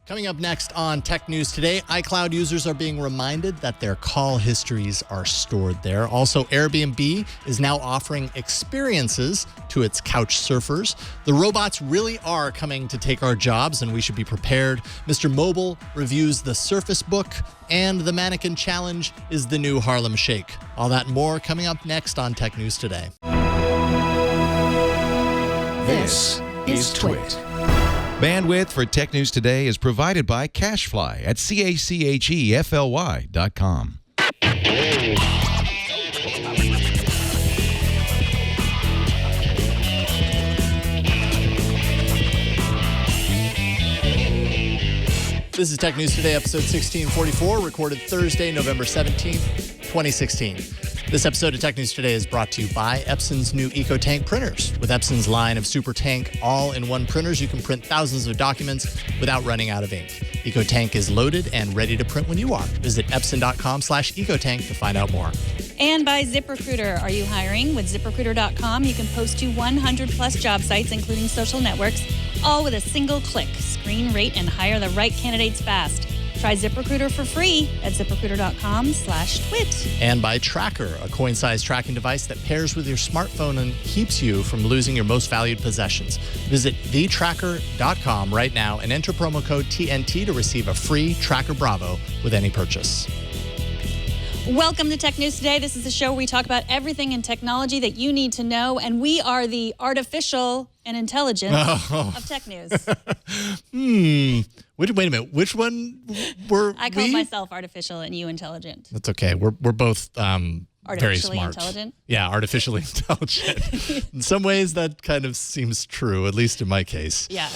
Coming up next on Tech News Today, iCloud users are being reminded that their call histories are stored there. Also, Airbnb is now offering experiences to its couch surfers. The robots really are coming to take our jobs, and we should be prepared. Mr. Mobile reviews the Surface Book, and the Mannequin Challenge is the new Harlem Shake. All that and more coming up next on Tech News Today. This is Twit. Bandwidth for Tech News Today is provided by CacheFly at CACHEFLY.com. This is Tech News Today, episode 1644, recorded Thursday, November 17th, 2016. This episode of Tech News Today is brought to you by Epson's new EcoTank printers. With Epson's line of SuperTank all-in-one printers, you can print thousands of documents without running out of ink. EcoTank is loaded and ready to print when you are. Visit epson.com/EcoTank to find out more. And by ZipRecruiter. Are you hiring? With ZipRecruiter.com, you can post to 100-plus job sites, including social networks, all with a single click. Screen, rate, and hire the right candidates fast. Try ZipRecruiter for free at ZipRecruiter.com/twit. And by Tracker, a coin-sized tracking device that pairs with your smartphone and keeps you from losing your most valued possessions. Visit thetracker.com right now and enter promo code TNT to receive a free Tracker Bravo with any purchase. Welcome to Tech News Today. This is the show where we talk about everything in technology that you need to know, and we are the artificial and intelligence of tech news. Wait a minute. Which one were I called myself artificial and you intelligent. That's okay. We're both very Artificially smart. intelligent? Yeah, artificially intelligent. In some ways, that kind of seems true, at least in my case. Yeah,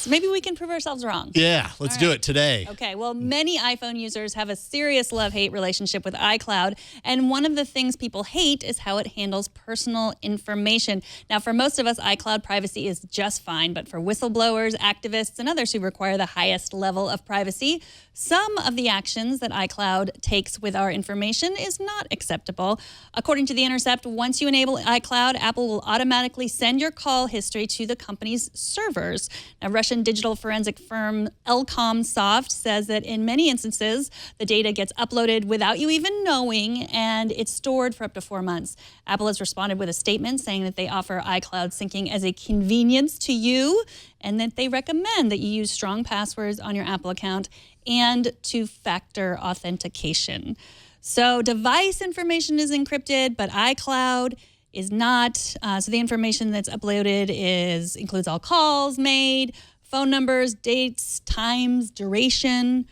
maybe we can prove ourselves wrong. Yeah, let's do it today. Okay, well, many iPhone users have a serious love-hate relationship with iCloud, and one of the things people hate is how it handles personal information. Now, for most of us, iCloud privacy is just fine, but for whistleblowers, activists, and others who require the highest level of privacy, some of the actions that iCloud takes with our information is not acceptable. According to The Intercept, once you enable iCloud, Apple will automatically send your call history to the company's servers. Now, Russian digital forensic firm Elcomsoft says that in many instances, the data gets uploaded without you even knowing, and it's stored for up to 4 months. Apple has responded with a statement saying that they offer iCloud syncing as a convenience to you, and that they recommend that you use strong passwords on your Apple account and two-factor authentication. So device information is encrypted, but iCloud is not. So the information that's uploaded includes all calls made, phone numbers, dates, times, duration.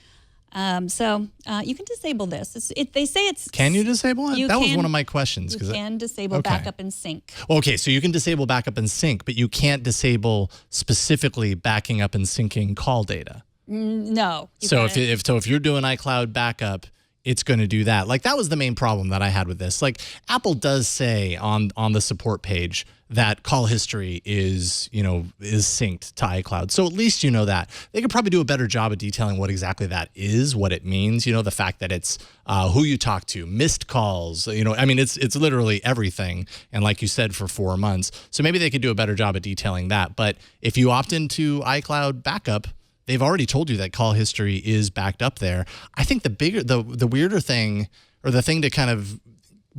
So you can disable this. They say it's... Can you disable it? That was one of my questions. You can disable backup and sync. Okay, so you can disable backup and sync, but you can't disable specifically backing up and syncing call data. No. So if you're doing iCloud backup, it's going to do that. Like, that was the main problem that I had with this. Like, Apple does say on the support page that call history is synced to iCloud. So at least you know that. They could probably do a better job of detailing what exactly that is, what it means. The fact that it's who you talk to, missed calls. It's literally everything. And like you said, for 4 months. So maybe they could do a better job of detailing that. But if you opt into iCloud backup, they've already told you that call history is backed up there. I think the weirder thing, or the thing to kind of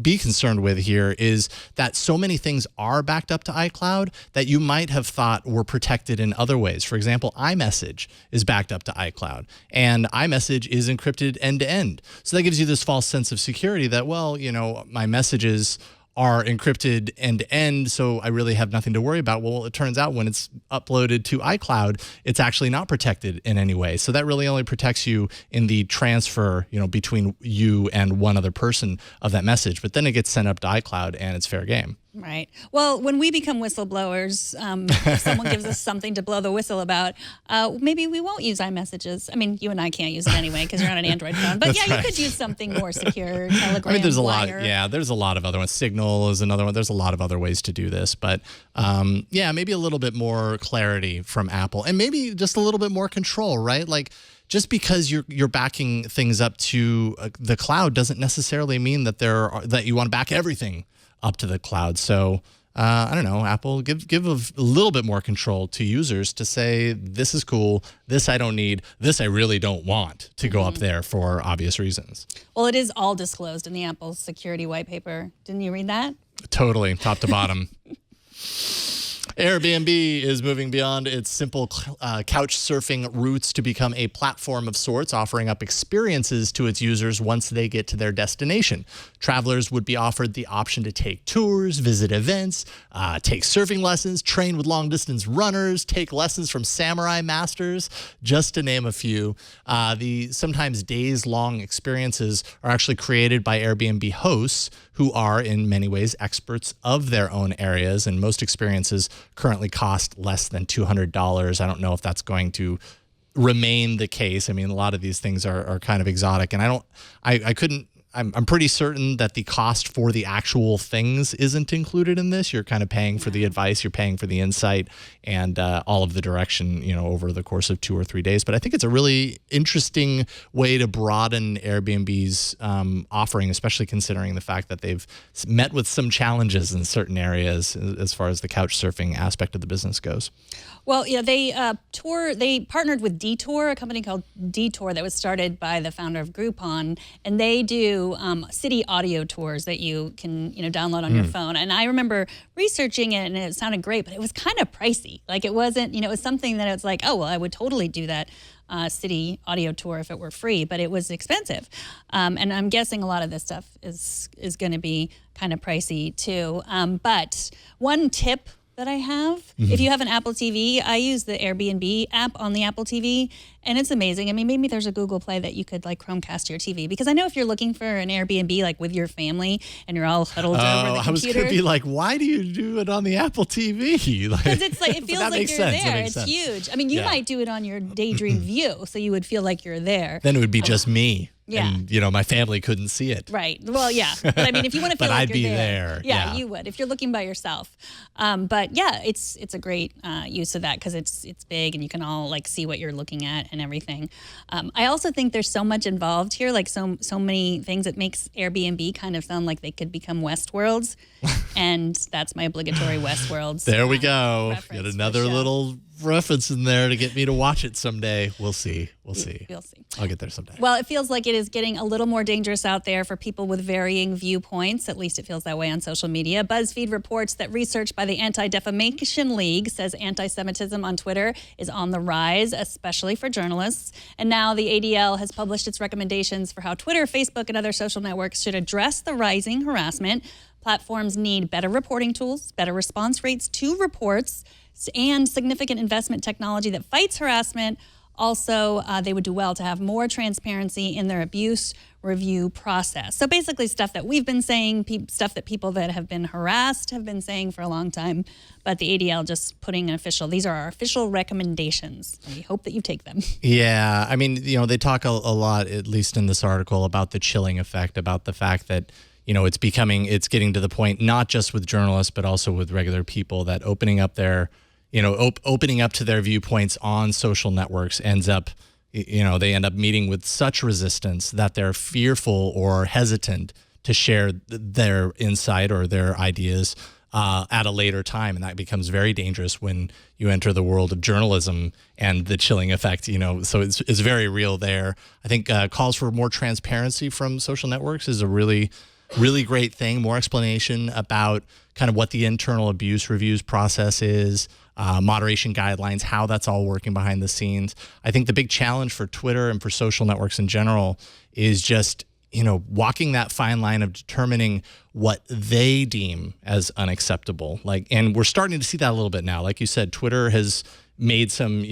be concerned with here, is that so many things are backed up to iCloud that you might have thought were protected in other ways. For example, iMessage is backed up to iCloud, and iMessage is encrypted end-to-end. So that gives you this false sense of security that, my messages are encrypted end-to-end, so I really have nothing to worry about. Well, it turns out when it's uploaded to iCloud, it's actually not protected in any way. So that really only protects you in the transfer, between you and one other person of that message. But then it gets sent up to iCloud, and it's fair game. Right. Well, when we become whistleblowers, if someone gives us something to blow the whistle about, maybe we won't use iMessages. I mean, you and I can't use it anyway because you're on an Android phone. But yeah, you could use something more secure, Telegram, there's a Wire. lot. Yeah, there's a lot of other ones. Signal is another one. There's a lot of other ways to do this. But maybe a little bit more clarity from Apple, and maybe just a little bit more control, right? Like, just because you're backing things up to the cloud doesn't necessarily mean that that you want to back everything up to the cloud. So I don't know, Apple, give a little bit more control to users to say, this is cool, this I don't need, this I really don't want to go up there for obvious reasons. Well, it is all disclosed in the Apple security white paper. Didn't you read that? Totally, top to bottom. Airbnb is moving beyond its simple couch surfing roots to become a platform of sorts, offering up experiences to its users once they get to their destination. Travelers would be offered the option to take tours, visit events, take surfing lessons, train with long-distance runners, take lessons from samurai masters, just to name a few. The sometimes days-long experiences are actually created by Airbnb hosts who are, in many ways, experts of their own areas, and most experiences currently cost less than $200. I don't know if that's going to remain the case. I mean, a lot of these things are kind of exotic, and I'm pretty certain that the cost for the actual things isn't included in this. You're kind of paying for the advice, you're paying for the insight, and all of the direction, over the course of 2 or 3 days. But I think it's a really interesting way to broaden Airbnb's offering, especially considering the fact that they've met with some challenges in certain areas as far as the couch surfing aspect of the business goes. Well, yeah, they partnered with Detour, a company called Detour that was started by the founder of Groupon, and they do city audio tours that you can download on your phone. And I remember researching it, and it sounded great, but it was kind of pricey. Like, it wasn't, it was something that it's like, oh, well, I would totally do that city audio tour if it were free, but it was expensive. And I'm guessing a lot of this stuff is going to be kind of pricey too. But one tip that I have, if you have an Apple TV, I use the Airbnb app on the Apple TV, and it's amazing. I mean, maybe there's a Google Play that you could like Chromecast to your TV, because I know if you're looking for an Airbnb like with your family and you're all huddled over the computer. I was going to be like, why do you do it on the Apple TV? Because it's like, it feels like you're there. It's sense. Huge. I mean, you might do it on your Daydream View, so you would feel like you're there. Then it would be just me. Yeah. And, my family couldn't see it. Right. Well, yeah. But I mean, if you want to feel but like I'd you're be there. Yeah, you would if you're looking by yourself. But yeah, it's a great use of that because it's big and you can all like see what you're looking at and everything. I also think there's so much involved here, like so many things that makes Airbnb kind of sound like they could become Westworlds. And that's my obligatory Westworlds. There we go. Get another little reference in there to get me to watch it someday. We'll see. We'll see. I'll get there someday. Well, it feels like it is getting a little more dangerous out there for people with varying viewpoints. At least it feels that way on social media. BuzzFeed reports that research by the Anti-Defamation League says anti-Semitism on Twitter is on the rise, especially for journalists. And now the ADL has published its recommendations for how Twitter, Facebook, and other social networks should address the rising harassment. Platforms need better reporting tools, better response rates to reports, and significant investment technology that fights harassment. Also, they would do well to have more transparency in their abuse review process. So basically stuff that we've been saying, stuff that people that have been harassed have been saying for a long time, but the ADL just putting an these are our official recommendations. We hope that you take them. Yeah, I mean, they talk a lot, at least in this article, about the chilling effect, about the fact that it's getting to the point, not just with journalists, but also with regular people, that opening up to their viewpoints on social networks ends up, they end up meeting with such resistance that they're fearful or hesitant to share their insight or their ideas at a later time. And that becomes very dangerous when you enter the world of journalism and the chilling effect, so it's very real there. I think calls for more transparency from social networks is a really great thing. More explanation about kind of what the internal abuse reviews process is, moderation guidelines, how that's all working behind the scenes. I think the big challenge for Twitter and for social networks in general is just, walking that fine line of determining what they deem as unacceptable. And we're starting to see that a little bit now. Like you said, Twitter has made some,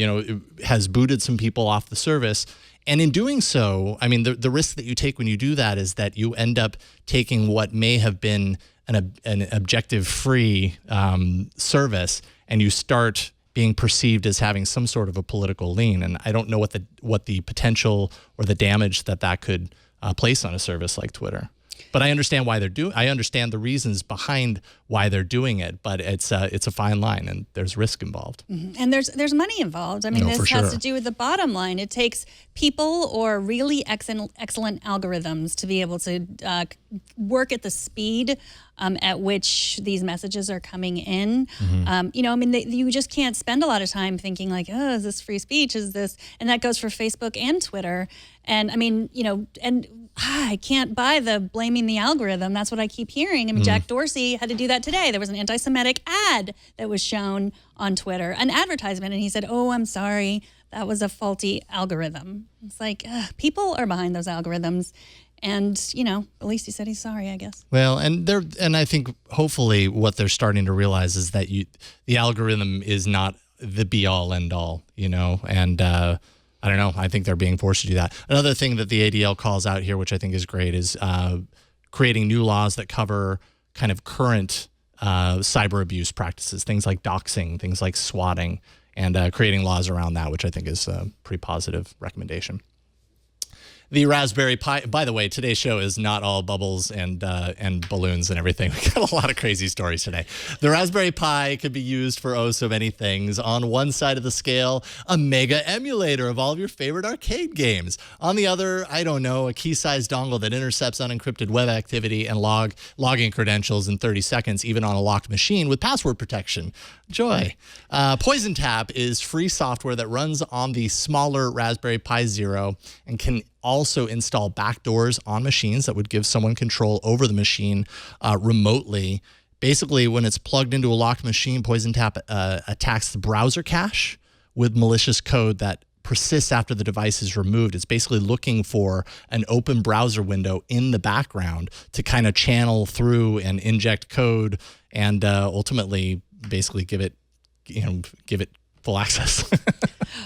has booted some people off the service. And in doing so, I mean, the risk that you take when you do that is that you end up taking what may have been an objective-free service, and you start being perceived as having some sort of a political lean. And I don't know what the potential or the damage that could place on a service like Twitter. But I understand why they're doing. I understand the reasons behind why they're doing it. But it's a fine line, and there's risk involved. And there's money involved. I mean, this has to do with the bottom line. It takes people or really excellent algorithms to be able to work at the speed at which these messages are coming in. You just can't spend a lot of time thinking like, oh, is this free speech? Is this? And that goes for Facebook and Twitter. And I mean, I can't buy the blaming the algorithm. That's what I keep hearing. I mean, Jack Dorsey had to do that today. There was an anti-Semitic ad that was shown on Twitter, an advertisement, and he said, "Oh, I'm sorry, that was a faulty algorithm." It's like people are behind those algorithms, and at least he said he's sorry, I guess. Well, and I think hopefully what they're starting to realize is that the algorithm is not the be all end all, and. I don't know. I think they're being forced to do that. Another thing that the ADL calls out here, which I think is great, is creating new laws that cover kind of current cyber abuse practices, things like doxing, things like swatting, and creating laws around that, which I think is a pretty positive recommendation. The Raspberry Pi, by the way, today's show is not all bubbles and balloons and everything. We got a lot of crazy stories today. The Raspberry Pi could be used for oh so many things. On one side of the scale, a mega emulator of all of your favorite arcade games. On the other, I don't know, a key-sized dongle that intercepts unencrypted web activity and logging credentials in 30 seconds, even on a locked machine with password protection. Joy. PoisonTap is free software that runs on the smaller Raspberry Pi Zero and can also install backdoors on machines that would give someone control over the machine remotely. Basically, when it's plugged into a locked machine, PoisonTap attacks the browser cache with malicious code that persists after the device is removed. It's basically looking for an open browser window in the background to kind of channel through and inject code and ultimately basically give it full access.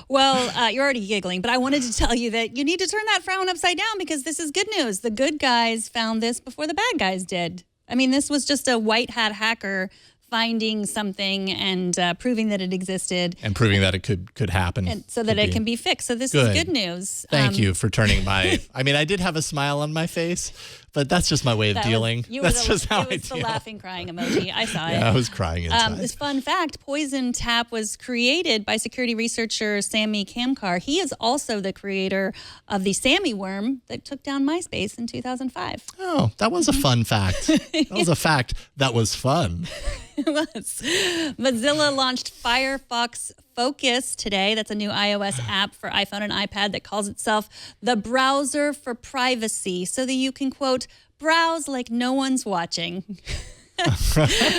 Well, you're already giggling, but I wanted to tell you that you need to turn that frown upside down because this is good news. The good guys found this before the bad guys did. I mean, this was just a white hat hacker finding something and proving that it existed. And proving that it could happen. And so that it can be fixed. So this is good news. Thank you for turning my... I mean, I did have a smile on my face, but that's just my way of dealing. That's just how I deal. It was the laughing, crying emoji. I saw it. Yeah, I was crying inside. This fun fact, PoisonTap was created by security researcher Sammy Kamkar. He is also the creator of the Sammy worm that took down MySpace in 2005. Oh, that was a fun fact. That was a fact that was fun. It was. Mozilla launched Firefox Focus today. That's a new iOS app for iPhone and iPad that calls itself the browser for privacy so that you can, quote, browse like no one's watching.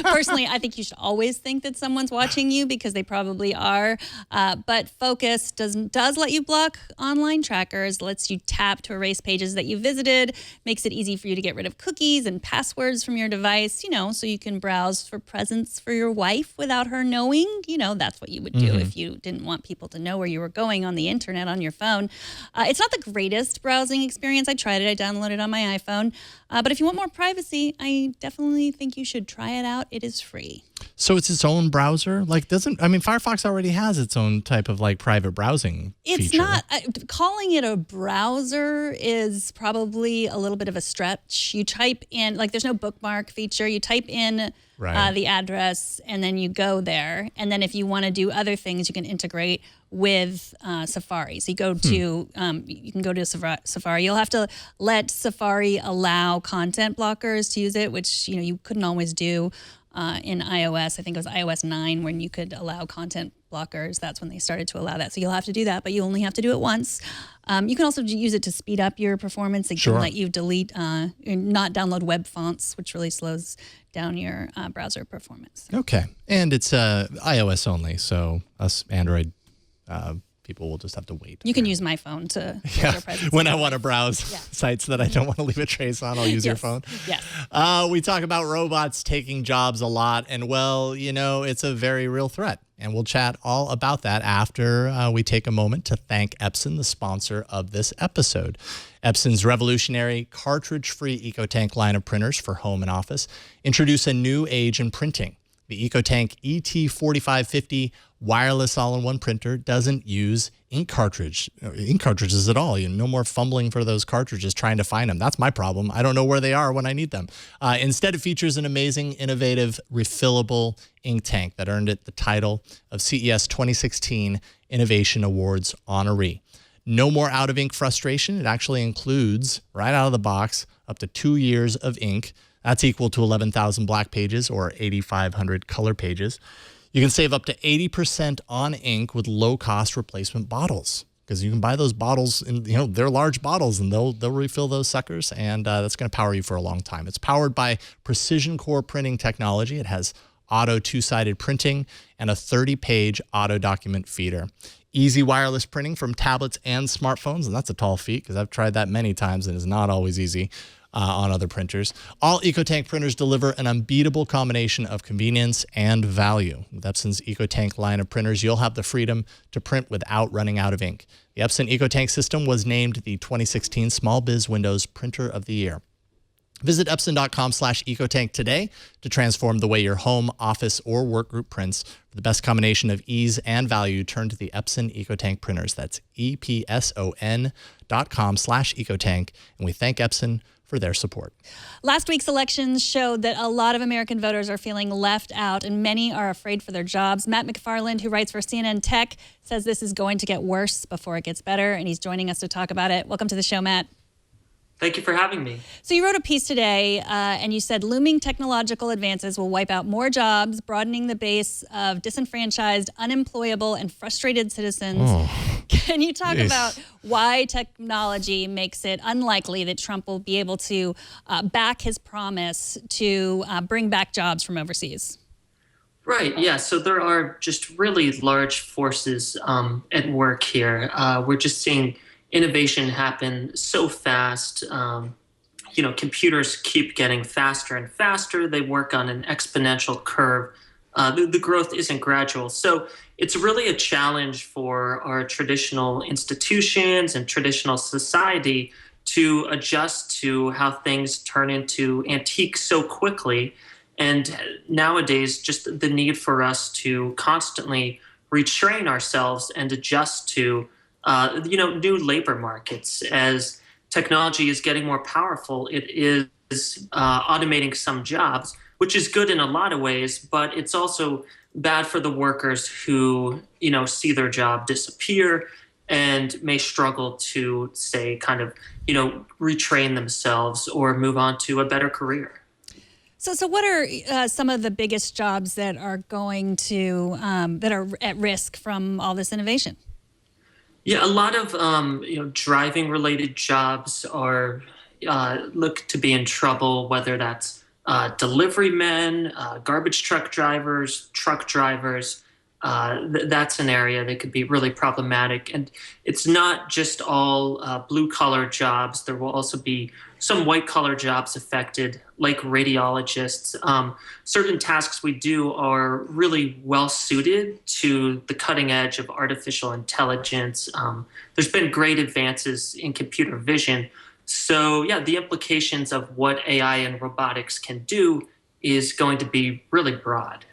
Personally, I think you should always think that someone's watching you because they probably are. But Focus does let you block online trackers, lets you tap to erase pages that you visited, makes it easy for you to get rid of cookies and passwords from your device, so you can browse for presents for your wife without her knowing. That's what you would do if you didn't want people to know where you were going on the internet on your phone. It's not the greatest browsing experience. I tried it. I downloaded it on my iPhone. But if you want more privacy, I definitely think you should try it out. It is free. So it's its own browser? Firefox already has its own type of private browsing feature. It's not, calling it a browser is probably a little bit of a stretch. You type in, there's no bookmark feature. You type in the address and then you go there. And then if you want to do other things, you can integrate with Safari. So you go to, you can go to Safari. You'll have to let Safari allow content blockers to use it, which, you couldn't always do in iOS. I think it was iOS 9 when you could allow content blockers. That's when they started to allow that. So you'll have to do that, but you only have to do it once. You can also use it to speed up your performance. It can let you delete, not download web fonts, which really slows down your browser performance. Okay. And it's iOS only, so us Android people will just have to wait. You can use my phone to when I want to browse sites that I don't want to leave a trace on, I'll use your phone. Yes. We talk about robots taking jobs a lot, and it's a very real threat. And we'll chat all about that after we take a moment to thank Epson, the sponsor of this episode. Epson's revolutionary cartridge-free EcoTank line of printers for home and office introduce a new age in printing. The EcoTank ET4550 wireless all-in-one printer doesn't use ink cartridges at all. No more fumbling for those cartridges, trying to find them. That's my problem. I don't know where they are when I need them. Instead, it features an amazing, innovative, refillable ink tank that earned it the title of CES 2016 Innovation Awards honoree. No more out of ink frustration. It actually includes, right out of the box, up to 2 years of ink. That's equal to 11,000 black pages or 8,500 color pages. You can save up to 80% on ink with low-cost replacement bottles, because you can buy those bottles, and they're large bottles, and they'll refill those suckers, and that's going to power you for a long time. It's powered by precision core printing technology. It has auto two-sided printing and a 30-page auto document feeder. Easy wireless printing from tablets and smartphones, and that's a tall feat because I've tried that many times and it's not always easy on other printers. All EcoTank printers deliver an unbeatable combination of convenience and value. With Epson's EcoTank line of printers, you'll have the freedom to print without running out of ink. The Epson EcoTank system was named the 2016 Small Biz Windows Printer of the Year. Visit Epson.com/EcoTank today to transform the way your home, office, or work group prints. For the best combination of ease and value, turn to the Epson EcoTank printers. That's EPSON.com/EcoTank. And we thank Epson for their support. Last week's elections showed that a lot of American voters are feeling left out, and many are afraid for their jobs. Matt McFarland, who writes for CNN Tech, says this is going to get worse before it gets better, and he's joining us to talk about it. Welcome to the show, Matt. Thank you for having me. So you wrote a piece today, and you said looming technological advances will wipe out more jobs, broadening the base of disenfranchised, unemployable, and frustrated citizens. Can you talk about why technology makes it unlikely that Trump will be able to back his promise to bring back jobs from overseas? Right, yeah. So there are just really large forces at work here. We're just seeing innovation happen so fast. Computers keep getting faster and faster. They work on an exponential curve. The growth isn't gradual. So it's really a challenge for our traditional institutions and traditional society to adjust to how things turn into antiques so quickly. And nowadays, just the need for us to constantly retrain ourselves and adjust to new labor markets. As technology is getting more powerful, it is automating some jobs, which is good in a lot of ways, but it's also bad for the workers who, see their job disappear and may struggle to, say, retrain themselves or move on to a better career. So what are some of the biggest jobs that are going to, that are at risk from all this innovation? Yeah, a lot of driving-related jobs are look to be in trouble, whether that's delivery men, garbage truck drivers, truck drivers. That's an area that could be really problematic. And it's not just all blue-collar jobs. There will also be some white-collar jobs affected, like radiologists. Certain tasks we do are really well-suited to the cutting edge of artificial intelligence. There's been great advances in computer vision. So, yeah, the implications of what AI and robotics can do is going to be really broad.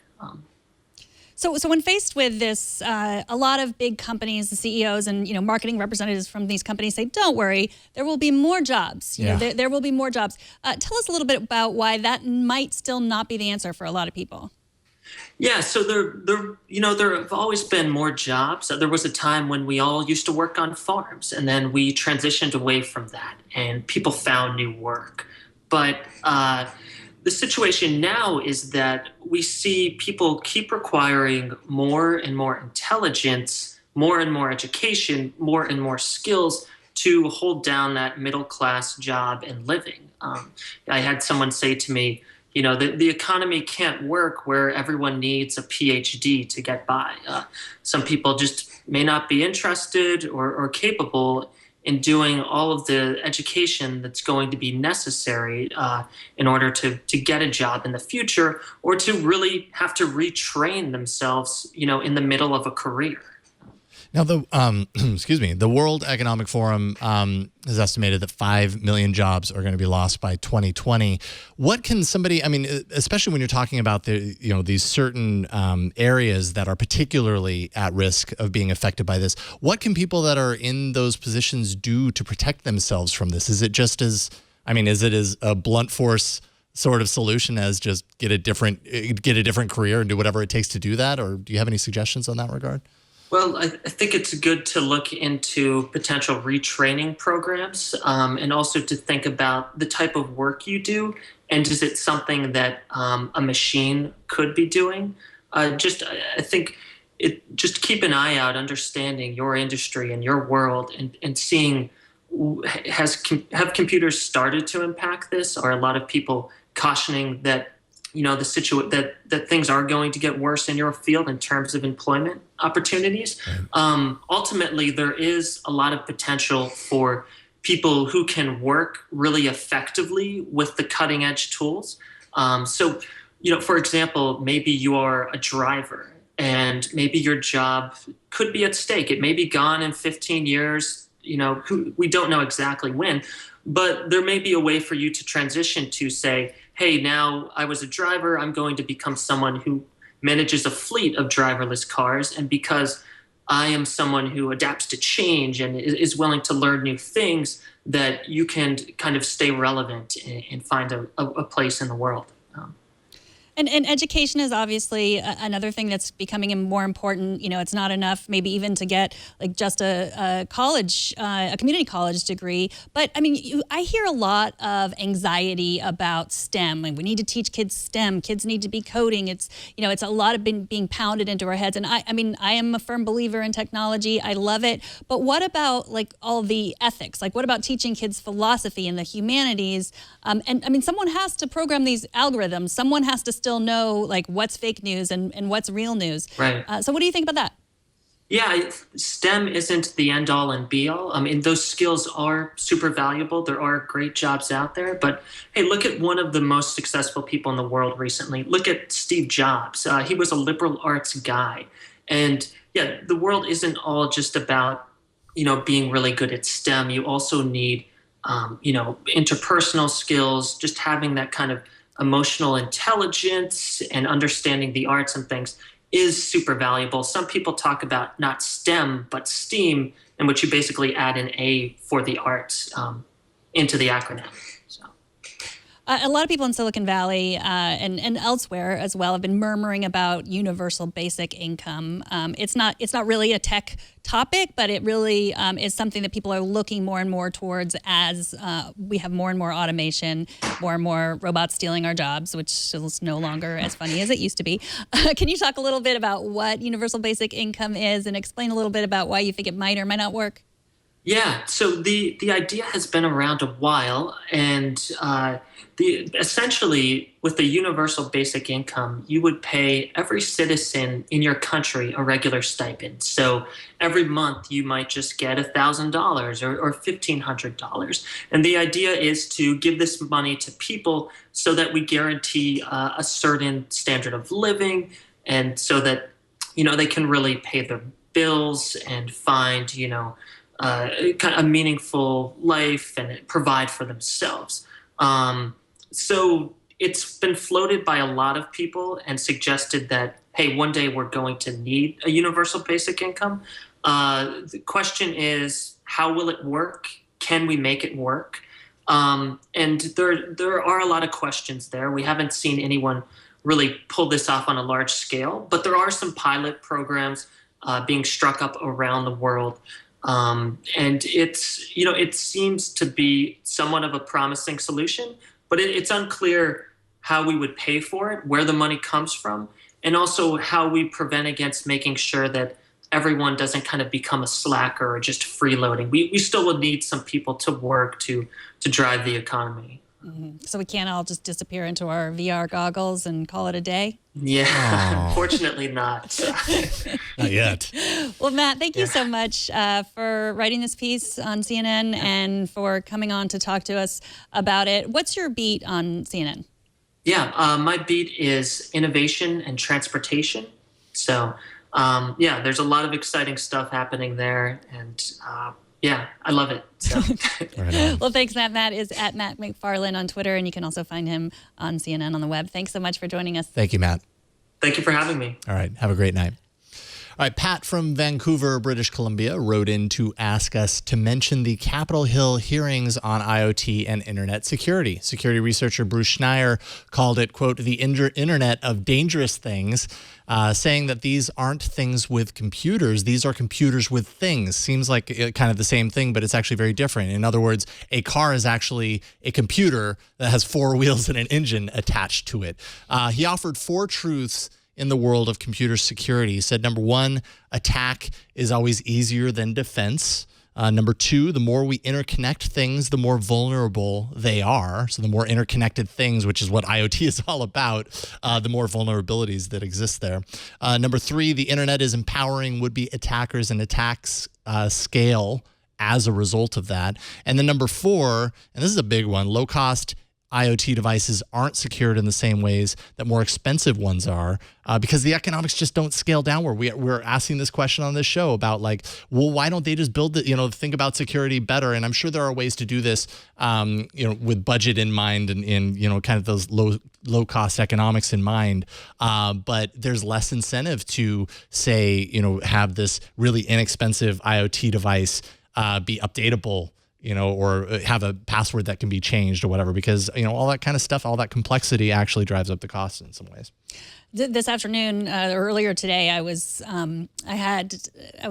So when faced with this, a lot of big companies, the CEOs and marketing representatives from these companies say, "Don't worry, there will be more jobs. There will be more jobs." Tell us a little bit about why that might still not be the answer for a lot of people. Yeah, so there have always been more jobs. There was a time when we all used to work on farms, and then we transitioned away from that, and people found new work. But the situation now is that we see people keep requiring more and more intelligence, more and more education, more and more skills to hold down that middle-class job and living. I had someone say to me, the economy can't work where everyone needs a PhD to get by. Some people just may not be interested or capable in doing all of the education that's going to be necessary in order to get a job in the future, or to really have to retrain themselves, in the middle of a career. Now, the World Economic Forum has estimated that 5 million jobs are going to be lost by 2020. What can somebody, I mean, especially when you're talking about these certain areas that are particularly at risk of being affected by this, what can people that are in those positions do to protect themselves from this? Is it as a blunt force sort of solution as just get a different career and do whatever it takes to do that? Or do you have any suggestions on that regard? Well, I think it's good to look into potential retraining programs, and also to think about the type of work you do, and is it something that a machine could be doing? I think just keep an eye out, understanding your industry and your world, and seeing have computers started to impact this? Are a lot of people cautioning that that things are going to get worse in your field in terms of employment opportunities? Ultimately, there is a lot of potential for people who can work really effectively with the cutting edge tools. For example, maybe you are a driver and maybe your job could be at stake. It may be gone in 15 years, we don't know exactly when, but there may be a way for you to transition to say, hey, now I was a driver, I'm going to become someone who manages a fleet of driverless cars. And because I am someone who adapts to change and is willing to learn new things, that you can kind of stay relevant and find a place in the world. And education is obviously another thing that's becoming more important. It's not enough maybe even to get like just a community college degree. But I mean, I hear a lot of anxiety about STEM. And we need to teach kids STEM. Kids need to be coding. It's a lot of being pounded into our heads. And I am a firm believer in technology. I love it. But what about like all the ethics? Like what about teaching kids philosophy and the humanities? Someone has to program these algorithms. Someone has to still know like what's fake news and what's real news. Right. So what do you think about that? Yeah, STEM isn't the end all and be all. Those skills are super valuable. There are great jobs out there. But hey, look at one of the most successful people in the world recently. Look at Steve Jobs. He was a liberal arts guy. And yeah, the world isn't all just about, being really good at STEM. You also need, interpersonal skills, just having that kind of emotional intelligence and understanding the arts and things is super valuable. Some people talk about not STEM, but STEAM, in which you basically add an A for the arts into the acronym. So. A lot of people in Silicon Valley and elsewhere as well have been murmuring about universal basic income. It's not really a tech topic, but it really is something that people are looking more and more towards as we have more and more automation, more and more robots stealing our jobs, which is no longer as funny as it used to be. Can you talk a little bit about what universal basic income is and explain a little bit about why you think it might or might not work? Yeah, so the idea has been around a while, and essentially with the universal basic income, you would pay every citizen in your country a regular stipend. So every month you might just get $1,000 or $1,500, and the idea is to give this money to people so that we guarantee a certain standard of living, and so that they can really pay their bills and find kind of a meaningful life and provide for themselves. So it's been floated by a lot of people and suggested that, hey, one day we're going to need a universal basic income. The question is, how will it work? Can we make it work? And there are a lot of questions there. We haven't seen anyone really pull this off on a large scale, but there are some pilot programs being struck up around the world. And it seems to be somewhat of a promising solution, but it's unclear how we would pay for it, where the money comes from, and also how we prevent against making sure that everyone doesn't kind of become a slacker or just freeloading. We still would need some people to work to drive the economy. Mm-hmm. So we can't all just disappear into our VR goggles and call it a day? Yeah, unfortunately not. Not yet. Well, Matt, thank you so much for writing this piece on CNN and for coming on to talk to us about it. What's your beat on CNN? Yeah, my beat is innovation and transportation. So yeah, there's a lot of exciting stuff happening there, and yeah, I love it. So. Right. Well, thanks, Matt. Matt is at Matt McFarlane on Twitter, and you can also find him on CNN on the web. Thanks so much for joining us. Thank you, Matt. Thank you for having me. All right. Have a great night. All right, Pat from Vancouver, British Columbia, wrote in to ask us to mention the Capitol Hill hearings on IoT and internet security. Security researcher Bruce Schneier called it, quote, the internet of dangerous things, saying that these aren't things with computers. These are computers with things. Seems like kind of the same thing, but it's actually very different. In other words, a car is actually a computer that has 4 wheels and an engine attached to it. He offered 4 truths in the world of computer security. He said, number 1, attack is always easier than defense. Number 2, the more we interconnect things, the more vulnerable they are. So the more interconnected things, which is what IoT is all about, the more vulnerabilities that exist there. Number 3, the internet is empowering would-be attackers, and attacks scale as a result of that. And then number 4, and this is a big one, low-cost IoT devices aren't secured in the same ways that more expensive ones are, because the economics just don't scale downward. We're asking this question on this show about, like, well, why don't they just build think about security better? And I'm sure there are ways to do this, with budget in mind and kind of those low cost economics in mind. But there's less incentive to say, have this really inexpensive IoT device be updatable, or have a password that can be changed or whatever, because, all that kind of stuff, all that complexity actually drives up the cost in some ways. This afternoon, earlier today, I was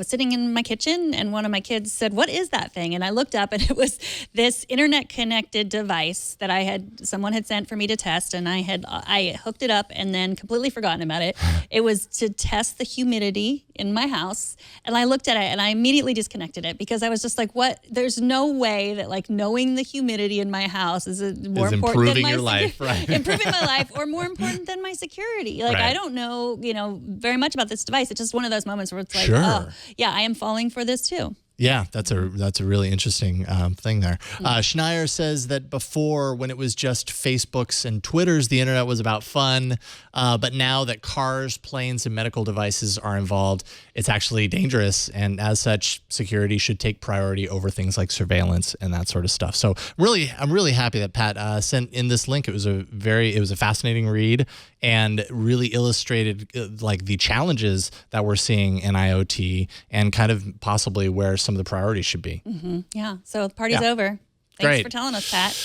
sitting in my kitchen, and one of my kids said, "What is that thing?" And I looked up, and it was this internet-connected device that someone had sent for me to test, and I hooked it up and then completely forgotten about it. It was to test the humidity in my house, and I looked at it, and I immediately disconnected it because I was just like, "What? There's no way that, like, knowing the humidity in my house is more important than my your life, right? Improving my life, or more important than my security." Like, right. I don't know, very much about this device. It's just one of those moments where it's like, oh, yeah, I am falling for this too. Yeah, that's a really interesting thing there. Schneier says that before, when it was just Facebooks and Twitters, the internet was about fun. But now that cars, planes, and medical devices are involved, it's actually dangerous. And as such, security should take priority over things like surveillance and that sort of stuff. So I'm really happy that Pat sent in this link. It was a fascinating read and really illustrated like the challenges that we're seeing in IoT and kind of possibly where some of the priorities should be. Mm-hmm. Yeah. So the party's over. Thanks for telling us, Pat.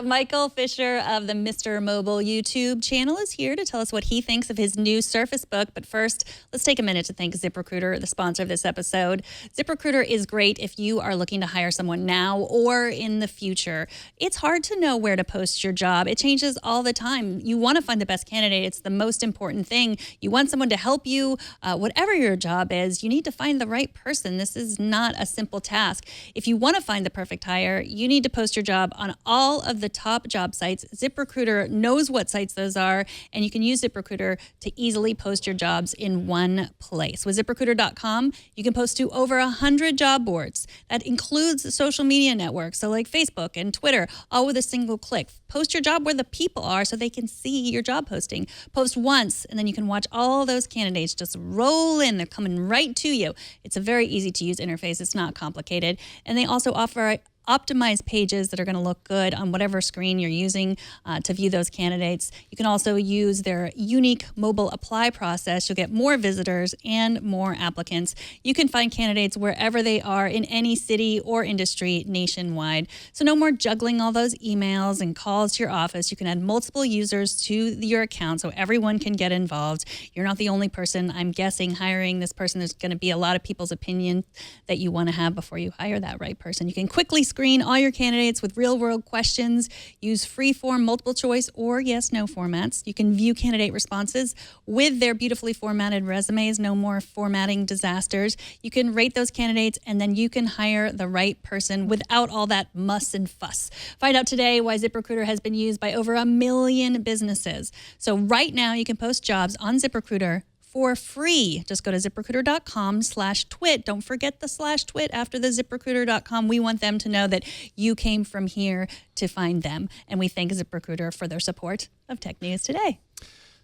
Michael Fisher of the Mr. Mobile YouTube channel is here to tell us what he thinks of his new Surface Book. But first, let's take a minute to thank ZipRecruiter, the sponsor of this episode. ZipRecruiter is great if you are looking to hire someone now or in the future. It's hard to know where to post your job. It changes all the time. You want to find the best candidate. It's the most important thing. You want someone to help you. Whatever your job is, you need to find the right person. This is not a simple task. If you want to find the perfect hire, you need to post your job on all of the top job sites. ZipRecruiter knows what sites those are, and you can use ZipRecruiter to easily post your jobs in one place. With ZipRecruiter.com, you can post to over 100 job boards. That includes social media networks, so like Facebook and Twitter, all with a single click. Post your job where the people are so they can see your job posting. Post once, and then you can watch all those candidates just roll in. They're coming right to you. It's a very easy to use interface. It's not complicated. And they also offer optimized pages that are going to look good on whatever screen you're using to view those candidates. You can also use their unique mobile apply process. You'll get more visitors and more applicants. You can find candidates wherever they are in any city or industry nationwide. So no more juggling all those emails and calls to your office. You can add multiple users to your account so everyone can get involved. You're not the only person, I'm guessing, hiring this person. There's going to be a lot of people's opinion that you want to have before you hire that right person. You can quickly screen all your candidates with real-world questions. Use free-form, multiple-choice, or yes/no formats. You can view candidate responses with their beautifully formatted resumes. No more formatting disasters. You can rate those candidates, and then you can hire the right person without all that muss and fuss. Find out today why ZipRecruiter has been used by over 1 million businesses. So right now, you can post jobs on ZipRecruiter for free. Just go to ZipRecruiter.com/twit. Don't forget the /twit after the ZipRecruiter.com. We want them to know that you came from here to find them. And we thank ZipRecruiter for their support of Tech News Today.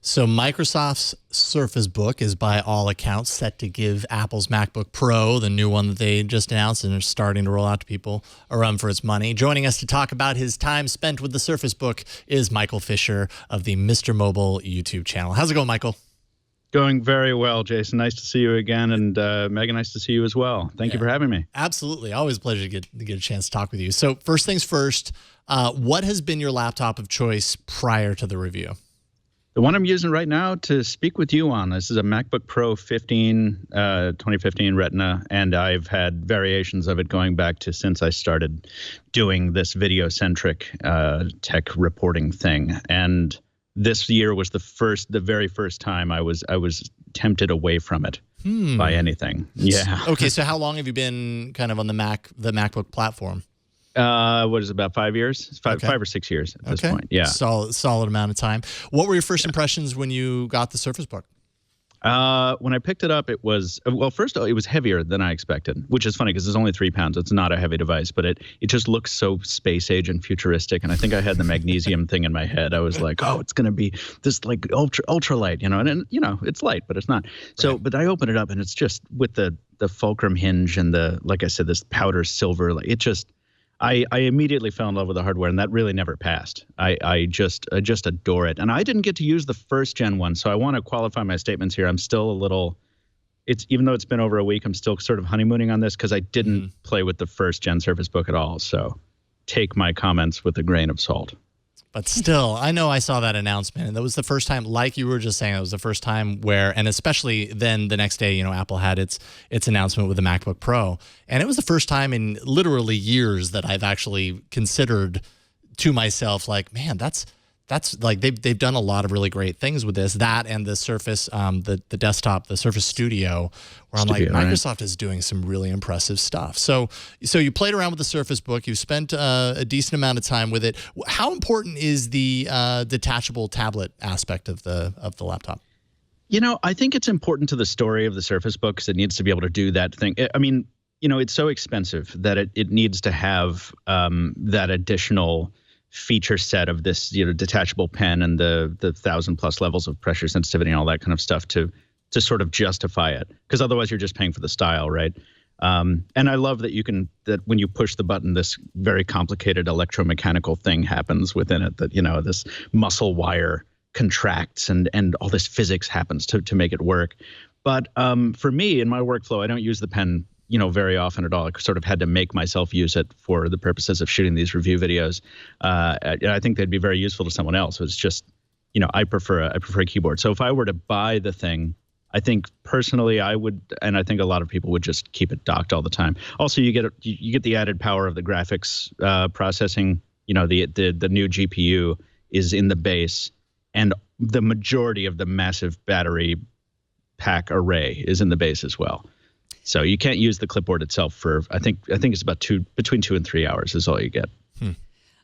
So Microsoft's Surface Book is by all accounts set to give Apple's MacBook Pro, the new one that they just announced and are starting to roll out to people, a run for its money. Joining us to talk about his time spent with the Surface Book is Michael Fisher of the Mr. Mobile YouTube channel. How's it going, Michael? Going very well, Jason. Nice to see you again. And Megan, nice to see you as well. Thank you for having me. Absolutely. Always a pleasure to get a chance to talk with you. So first things first, what has been your laptop of choice prior to the review? The one I'm using right now to speak with you on, this is a MacBook Pro 2015 Retina, and I've had variations of it going back to since I started doing this video-centric tech reporting thing. And this year was the very first time I was tempted away from it by anything. Yeah. Okay, so how long have you been kind of on the MacBook platform? What is it, about 5 years? Five or 6 years at this point. Yeah. Solid amount of time. What were your first impressions when you got the Surface Book? When I picked it up, it was, well, first of all, it was heavier than I expected, which is funny because it's only 3 pounds. It's not a heavy device, but it just looks so space age and futuristic. And I think I had the magnesium thing in my head. I was like, oh, it's going to be this like ultra light, and it's light, but it's not. So, right. But I opened it up and it's just with the fulcrum hinge and like I said, this powder silver, like it just, I immediately fell in love with the hardware, and that really never passed. I just adore it. And I didn't get to use the first gen one, so I want to qualify my statements here. I'm still a little, even though it's been over a week, I'm still sort of honeymooning on this because I didn't play with the first gen Surface Book at all. So take my comments with a grain of salt. But still, I know I saw that announcement, and that was the first time, like you were just saying, it was the first time where, and especially then the next day, Apple had its announcement with the MacBook Pro, and it was the first time in literally years that I've actually considered to myself, like, man, that's like they've done a lot of really great things with this, that and the Surface, the desktop, the Surface Studio, where I'm like, Microsoft is doing some really impressive stuff. So you played around with the Surface Book, you spent a decent amount of time with it. How important is the detachable tablet aspect of the laptop? I think it's important to the story of the Surface Book because it needs to be able to do that thing. I mean, it's so expensive that it needs to have that additional feature set of this detachable pen and the 1,000+ levels of pressure sensitivity and all that kind of stuff to sort of justify it, because otherwise you're just paying for the style, right? And I love that when you push the button, this very complicated electromechanical thing happens within it, that this muscle wire contracts and all this physics happens to make it work. But for me, in my workflow, I don't use the pen very often at all. I sort of had to make myself use it for the purposes of shooting these review videos. I think they'd be very useful to someone else. It's just, I prefer a keyboard. So if I were to buy the thing, I think personally I would, and I think a lot of people would just keep it docked all the time. Also, you get the added power of the graphics processing. The new GPU is in the base, and the majority of the massive battery pack array is in the base as well. So you can't use the clipboard itself for, I think it's about between 2 and 3 hours is all you get.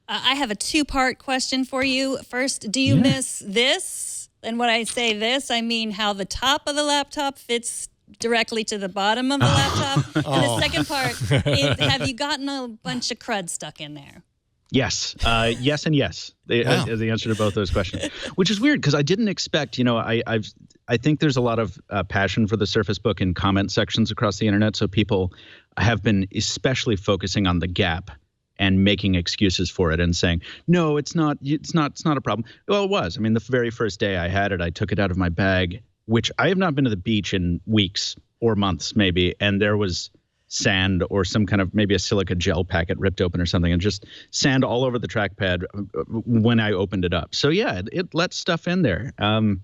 I have a 2-part question for you. First, do you miss this? And when I say this, I mean how the top of the laptop fits directly to the bottom of the laptop. And the second part is, have you gotten a bunch of crud stuck in there? Yes. Yes and yes. As the answer to both those questions, which is weird because I didn't expect, I think there's a lot of passion for the Surface Book in comment sections across the internet. So people have been especially focusing on the gap and making excuses for it and saying, no, it's not a problem. Well, it was. I mean, the very first day I had it, I took it out of my bag, which I have not been to the beach in weeks or months maybe. And there was sand or some kind of maybe a silica gel packet ripped open or something, and just sand all over the trackpad when I opened it up. So yeah, it lets stuff in there. I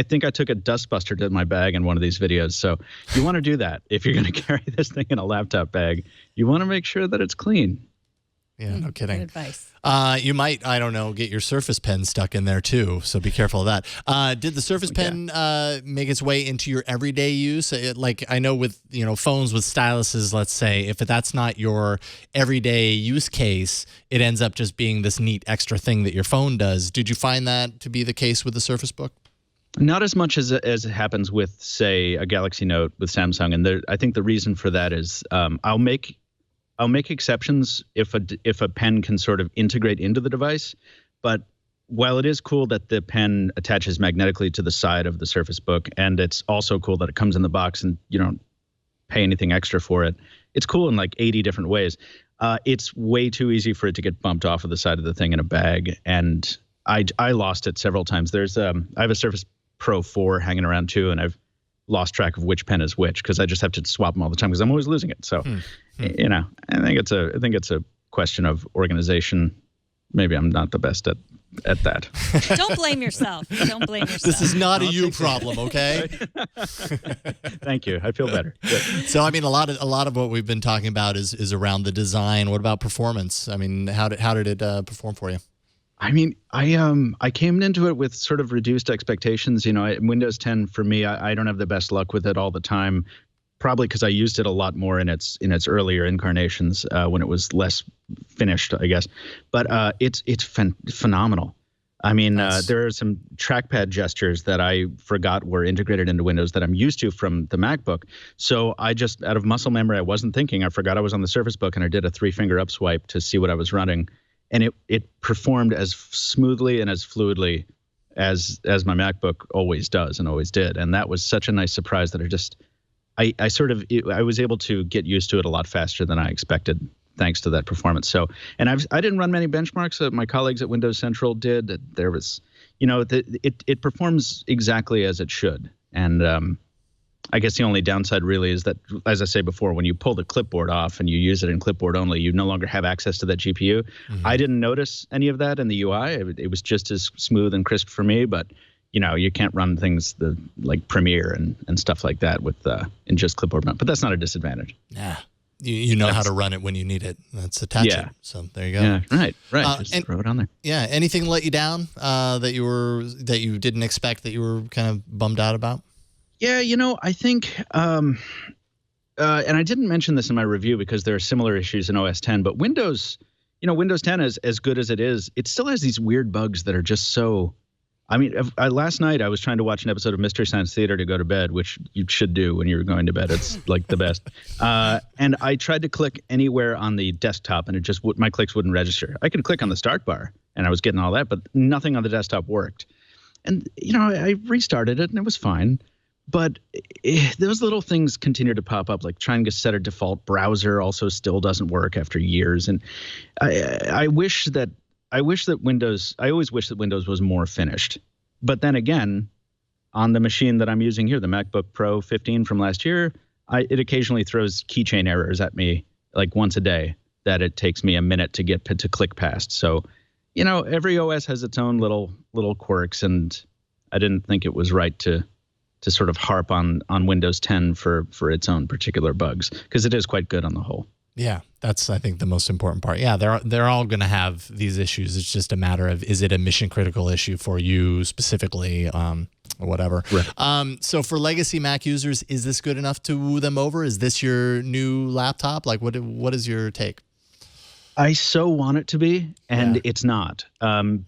think I took a dustbuster to my bag in one of these videos. So you want to do that. If you're going to carry this thing in a laptop bag, you want to make sure that it's clean. Yeah, no kidding. Good advice. You might, I don't know, get your Surface Pen stuck in there too, so be careful of that. Did the Surface Pen make its way into your everyday use? Like I know with phones with styluses, let's say, if that's not your everyday use case, it ends up just being this neat extra thing that your phone does. Did you find that to be the case with the Surface Book? Not as much as it happens with, say, a Galaxy Note with Samsung, and I think the reason for that is I'll make exceptions if a pen can sort of integrate into the device, but while it is cool that the pen attaches magnetically to the side of the Surface Book, and it's also cool that it comes in the box and you don't pay anything extra for it. It's cool in like 80 different ways. It's way too easy for it to get bumped off of the side of the thing in a bag, and I lost it several times. I have a Surface Pro 4 hanging around too, and I've lost track of which pen is which because I just have to swap them all the time because I'm always losing it. So, you know, I think it's a question of organization. Maybe I'm not the best at that. Don't blame yourself. Don't blame yourself. This is not a you problem, okay? Thank you. I feel better. Good. So, I mean, a lot of what we've been talking about is around the design. What about performance? I mean, how did it perform for you? I mean, I came into it with sort of reduced expectations. You know, Windows 10 for me, I don't have the best luck with it all the time. Probably because I used it a lot more in its earlier incarnations when it was less finished, I guess. But it's phenomenal. I mean, nice. There are some trackpad gestures that I forgot were integrated into Windows that I'm used to from the MacBook. So I just, out of muscle memory, I wasn't thinking. I forgot I was on the Surface Book, and I did a 3-finger up swipe to see what I was running. And it performed as smoothly and as fluidly as my MacBook always does and always did. And that was such a nice surprise that I was able to get used to it a lot faster than I expected, thanks to that performance. So, and I didn't run many benchmarks. My colleagues at Windows Central did. There was, you know, it performs exactly as it should. And I guess the only downside really is that, as I say before, when you pull the clipboard off and you use it in clipboard only, you no longer have access to that GPU. Mm-hmm. I didn't notice any of that in the UI. It was just as smooth and crisp for me, but you know, you can't run things like Premiere and stuff like that with in just clipboard mode. But that's not a disadvantage. Yeah. You know how to run it when you need it. That's attach it. So there you go. Yeah, right. Just throw it on there. Yeah. Anything let you down that you didn't expect, that you were kind of bummed out about? Yeah, you know, I think, and I didn't mention this in my review because there are similar issues in OS 10, but Windows 10 is as good as it is. It still has these weird bugs that are just so. I mean, last night I was trying to watch an episode of Mystery Science Theater to go to bed, which you should do when you're going to bed. It's like the best. And I tried to click anywhere on the desktop, and my clicks wouldn't register. I could click on the start bar, and I was getting all that, but nothing on the desktop worked. And you know, I restarted it, and it was fine. But those little things continue to pop up, like trying to set a default browser also still doesn't work after years. And I always wish that Windows was more finished. But then again, on the machine that I'm using here, the MacBook Pro 15 from last year, it occasionally throws keychain errors at me like once a day that it takes me a minute to get to click past. So, you know, every OS has its own little quirks, and I didn't think it was right to sort of harp on Windows 10 for its own particular bugs, because it is quite good on the whole. Yeah, that's, I think, the most important part. Yeah, they're all going to have these issues. It's just a matter of, is it a mission critical issue for you specifically, or whatever. Right. So for legacy Mac users, is this good enough to woo them over? Is this your new laptop? Like, what is your take? I so want it to be, and it's not. And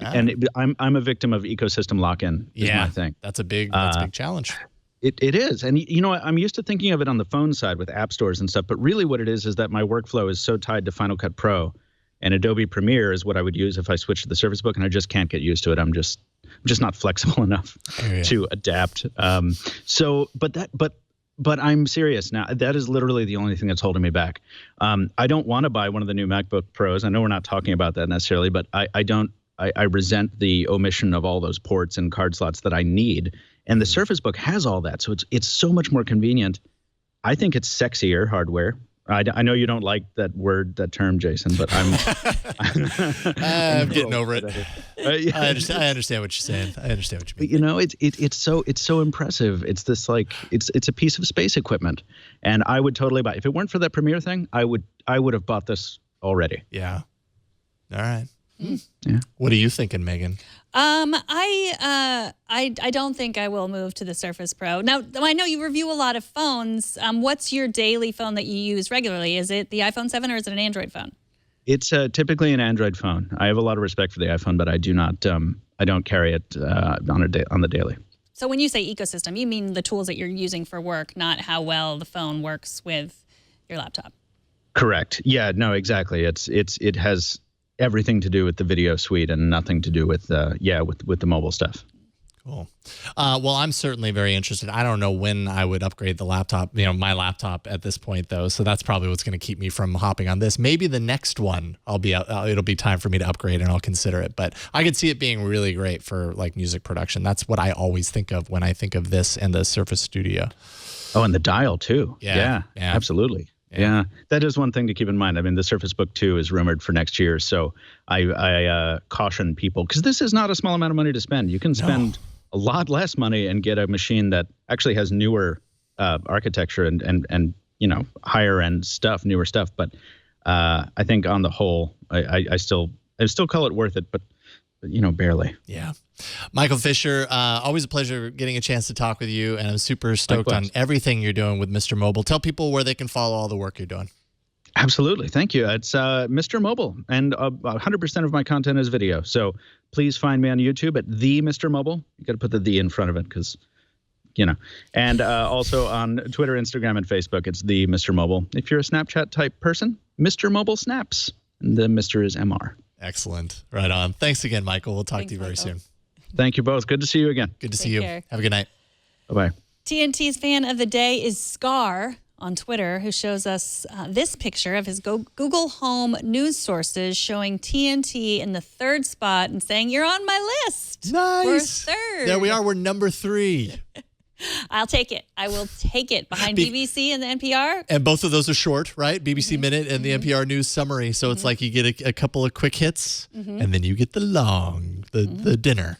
I'm a victim of ecosystem lock-in. Is my thing. That's a big challenge. It is. And, you know, I'm used to thinking of it on the phone side with app stores and stuff. But really what it is that my workflow is so tied to Final Cut Pro. And Adobe Premiere is what I would use if I switched to the Surface Book. And I just can't get used to it. I'm just not flexible enough to adapt. But I'm serious now. That is literally the only thing that's holding me back. I don't want to buy one of the new MacBook Pros. I know we're not talking about that necessarily, but I resent the omission of all those ports and card slots that I need. And the Surface Book has all that, so it's so much more convenient. I think it's sexier hardware. I know you don't like that term, Jason, but I'm getting over it. I understand what you're saying. I understand what you mean. But, you know, it's so impressive. It's this it's a piece of space equipment, and I would totally buy it. If it weren't for that Premiere thing, I would have bought this already. Yeah. All right. Yeah. What are you thinking, Megan? I don't think I will move to the Surface Pro. Now, I know you review a lot of phones. What's your daily phone that you use regularly? Is it the iPhone 7 or is it an Android phone? It's typically an Android phone. I have a lot of respect for the iPhone, but I do not. I don't carry it on the daily. So when you say ecosystem, you mean the tools that you're using for work, not how well the phone works with your laptop. Correct. Yeah. No. Exactly. It has everything to do with the video suite and nothing to do with with the mobile stuff. Cool. Well, I'm certainly very interested. I don't know when I would upgrade the laptop, my laptop at this point, though. So that's probably what's going to keep me from hopping on this. Maybe the next one, it'll be time for me to upgrade and I'll consider it. But I could see it being really great for like music production. That's what I always think of when I think of this and the Surface Studio. Oh, and the dial too. Yeah. Absolutely. Yeah, that is one thing to keep in mind. I mean, the Surface Book 2 is rumored for next year. So I caution people, because this is not a small amount of money to spend. You can spend a lot less money and get a machine that actually has newer architecture and higher end stuff, newer stuff. But I think on the whole, I still call it worth it, but barely. Yeah. Michael Fisher, always a pleasure getting a chance to talk with you, and I'm super stoked Likewise. on everything you're doing with Mr. Mobile. Tell people where they can follow all the work you're doing. Absolutely. Thank you. It's Mr. Mobile, and 100% of my content is video. So please find me on YouTube at the Mr. Mobile. You got to put the in front of it because, and also on Twitter, Instagram, and Facebook, it's the Mr. Mobile. If you're a Snapchat type person, Mr. Mobile Snaps, and the Mr. is MR. Excellent. Right on. Thanks again, Michael. We'll talk to you very soon. Thank you both. Good to see you again. Good to Take see you. care. Have a good night. Bye-bye. TNT's fan of the day is Scar on Twitter, who shows us this picture of his Google Home news sources showing TNT in the 3rd spot and saying, "You're on my list." Nice. We're 3rd. There we are. We're number 3. I'll take it. I will take it behind BBC and the NPR. And both of those are short, right? BBC Minute and the NPR News Summary. So it's like you get a couple of quick hits, and then you get the dinner.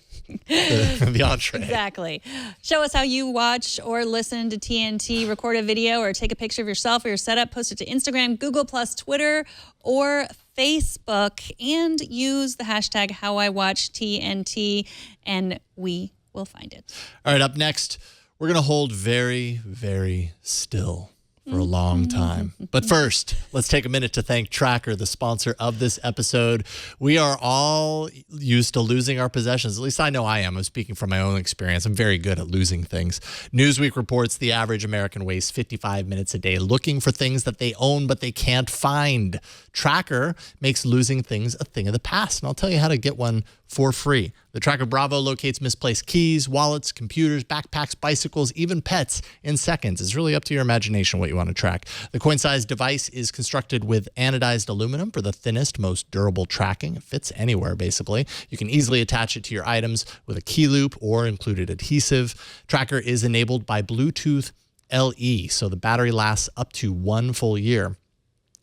The entree. Exactly. Show us how you watch or listen to TNT, record a video or take a picture of yourself or your setup, post it to Instagram, Google+, Twitter, or Facebook, and use the hashtag HowIWatchTNT, and we will find it. All right, up next, we're going to hold very, very still for a long time. But first, let's take a minute to thank Tracker, the sponsor of this episode. We are all used to losing our possessions. At least I know I am. I'm speaking from my own experience. I'm very good at losing things. Newsweek reports the average American wastes 55 minutes a day looking for things that they own but they can't find. Tracker makes losing things a thing of the past, and I'll tell you how to get one for free. The Tracker Bravo locates misplaced keys, wallets, computers, backpacks, bicycles, even pets in seconds. It's really up to your imagination what you want to track. The coin-sized device is constructed with anodized aluminum for the thinnest, most durable tracking. It fits anywhere, basically. You can easily attach it to your items with a key loop or included adhesive. Tracker is enabled by Bluetooth LE, so the battery lasts up to 1 full year.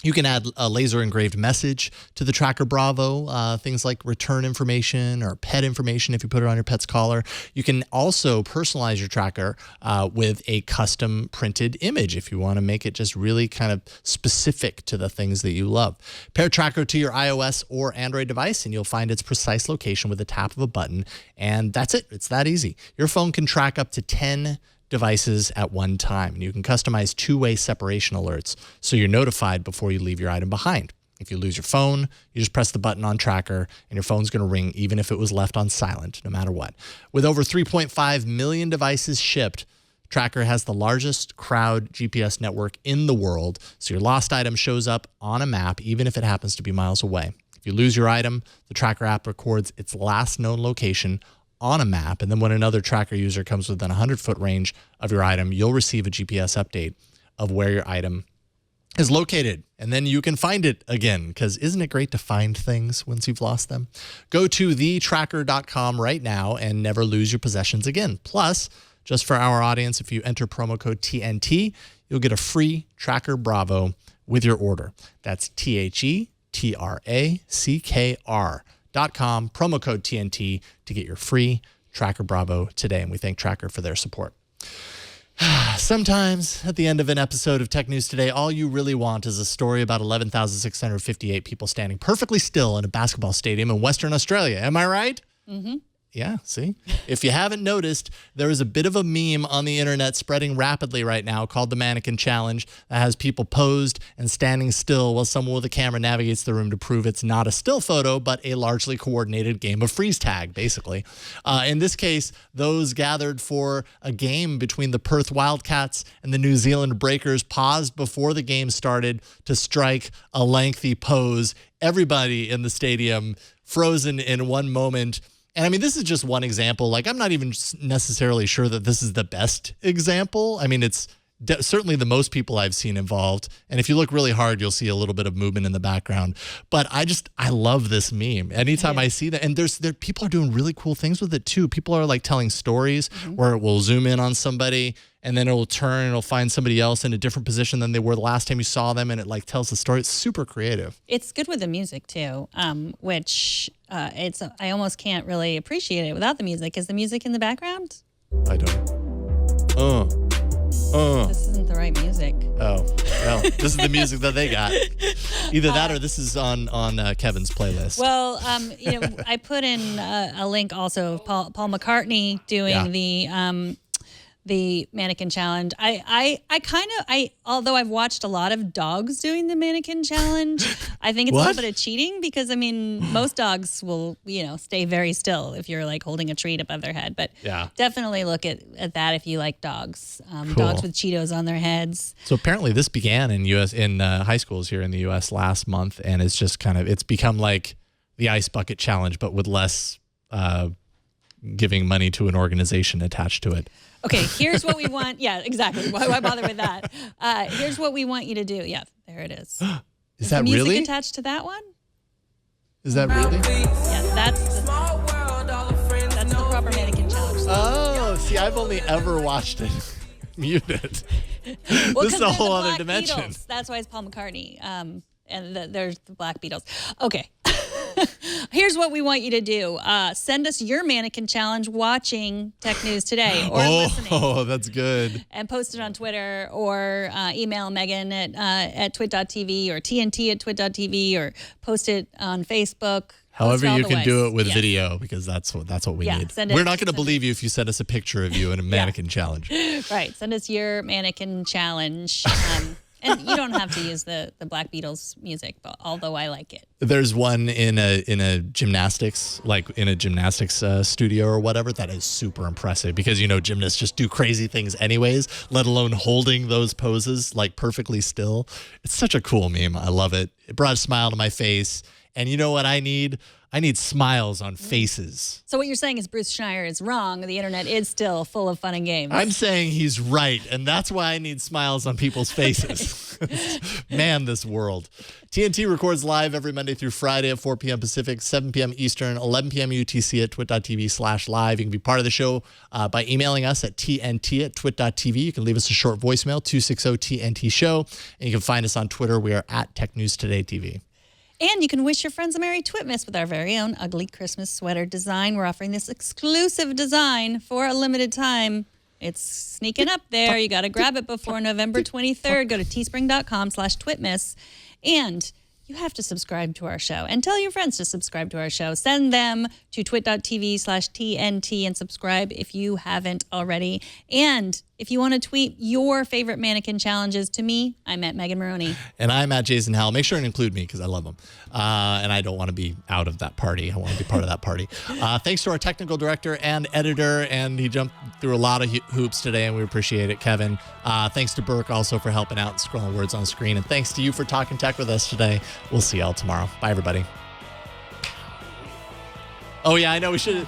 You can add a laser engraved message to the Tracker Bravo, things like return information or pet information if you put it on your pet's collar. You can also personalize your tracker with a custom printed image if you want to make it just really kind of specific to the things that you love. Pair Tracker to your iOS or Android device and you'll find its precise location with the tap of a button. And that's it. It's that easy. Your phone can track up to 10 devices at one time. And you can customize two-way separation alerts so you're notified before you leave your item behind. If you lose your phone, you just press the button on Tracker and your phone's going to ring even if it was left on silent, no matter what. With over 3.5 million devices shipped, Tracker has the largest crowd GPS network in the world, so your lost item shows up on a map even if it happens to be miles away. If you lose your item, the Tracker app records its last known location on a map, and then when another Tracker user comes within a 100-foot range of your item, you'll receive a GPS update of where your item is located, and then you can find it again, because isn't it great to find things once you've lost them? Go to thetracker.com right now and never lose your possessions again. Plus, just for our audience, if you enter promo code TNT, you'll get a free Tracker Bravo with your order. That's TheTracker.com, promo code TNT to get your free Tracker Bravo today. And we thank Tracker for their support. Sometimes at the end of an episode of Tech News Today, all you really want is a story about 11,658 people standing perfectly still in a basketball stadium in Western Australia. Am I right? Mm-hmm. Yeah, see? If you haven't noticed, there is a bit of a meme on the internet spreading rapidly right now called the Mannequin Challenge that has people posed and standing still while someone with a camera navigates the room to prove it's not a still photo, but a largely coordinated game of freeze tag, basically. In this case, those gathered for a game between the Perth Wildcats and the New Zealand Breakers paused before the game started to strike a lengthy pose. Everybody in the stadium frozen in one moment. And I mean, this is just one example. Like, I'm not even necessarily sure that this is the best example. I mean, it's certainly the most people I've seen involved. And if you look really hard, you'll see a little bit of movement in the background. But I love this meme. Anytime I see that, and there people are doing really cool things with it too. People are like telling stories where it will zoom in on somebody and then it will turn and it'll find somebody else in a different position than they were the last time you saw them, and it like tells the story. It's super creative. It's good with the music too, which I almost can't really appreciate it without the music. Is the music in the background? I don't. This isn't the right music. Oh, well, this is the music that they got. Either that or this is on Kevin's playlist. Well, I put in a link also of Paul McCartney doing the mannequin challenge. Although I've watched a lot of dogs doing the mannequin challenge, I think it's a little bit of cheating because, I mean, most dogs will, stay very still if you're like holding a treat above their head. But definitely look at that if you like dogs. Dogs with Cheetos on their heads. So apparently this began in high schools here in the U.S. last month, and it's just it's become like the ice bucket challenge, but with less giving money to an organization attached to it. Okay, here's what we want. Yeah, exactly. Why bother with that? Here's what we want you to do. Yeah, there it is. Is that the music really attached to that one? Is that really? Yeah, that's the proper mannequin challenge. Oh, see, I've only ever watched it muted. Well, this is a whole other Black dimension. Beatles. That's why it's Paul McCartney. And there's the Black Beatles. Okay. Here's what we want you to do. Send us your mannequin challenge watching Tech News Today or listening. Oh, that's good. And post it on Twitter or email Megan at twit.tv or TNT at twit.tv or post it on Facebook. However you can do it with video, because that's what we need. We're not going to believe you if you send us a picture of you in a mannequin challenge. Right. Send us your mannequin challenge. And you don't have to use the Black Beatles music, but although I like it. There's one in a gymnastics, studio or whatever, that is super impressive because, gymnasts just do crazy things anyways, let alone holding those poses like perfectly still. It's such a cool meme. I love it. It brought a smile to my face. And you know what I need? I need smiles on faces. So what you're saying is Bruce Schneier is wrong. The internet is still full of fun and games. I'm saying he's right, and that's why I need smiles on people's faces. Man, this world. TNT records live every Monday through Friday at 4 p.m. Pacific, 7 p.m. Eastern, 11 p.m. UTC at twit.tv/live. You can be part of the show by emailing us at tnt@twit.tv. You can leave us a short voicemail, 260-TNT-SHOW. And you can find us on Twitter. We are at Tech News Today TV. And you can wish your friends a Merry Twitmas with our very own ugly Christmas sweater design. We're offering this exclusive design for a limited time. It's sneaking up there. You got to grab it before November 23rd. Go to teespring.com/Twitmas. And you have to subscribe to our show and tell your friends to subscribe to our show. Send them to twit.tv/TNT and subscribe if you haven't already. And if you want to tweet your favorite mannequin challenges to me, I'm at Megan Morrone. And I'm at Jason Howell. Make sure and include me because I love them. And I don't want to be out of that party. I want to be part of that party. Thanks to our technical director and editor. And he jumped through a lot of hoops today, and we appreciate it, Kevin. Thanks to Burke also for helping out and scrolling words on screen. And thanks to you for talking tech with us today. We'll see y'all tomorrow. Bye, everybody. Oh, yeah, I know we should.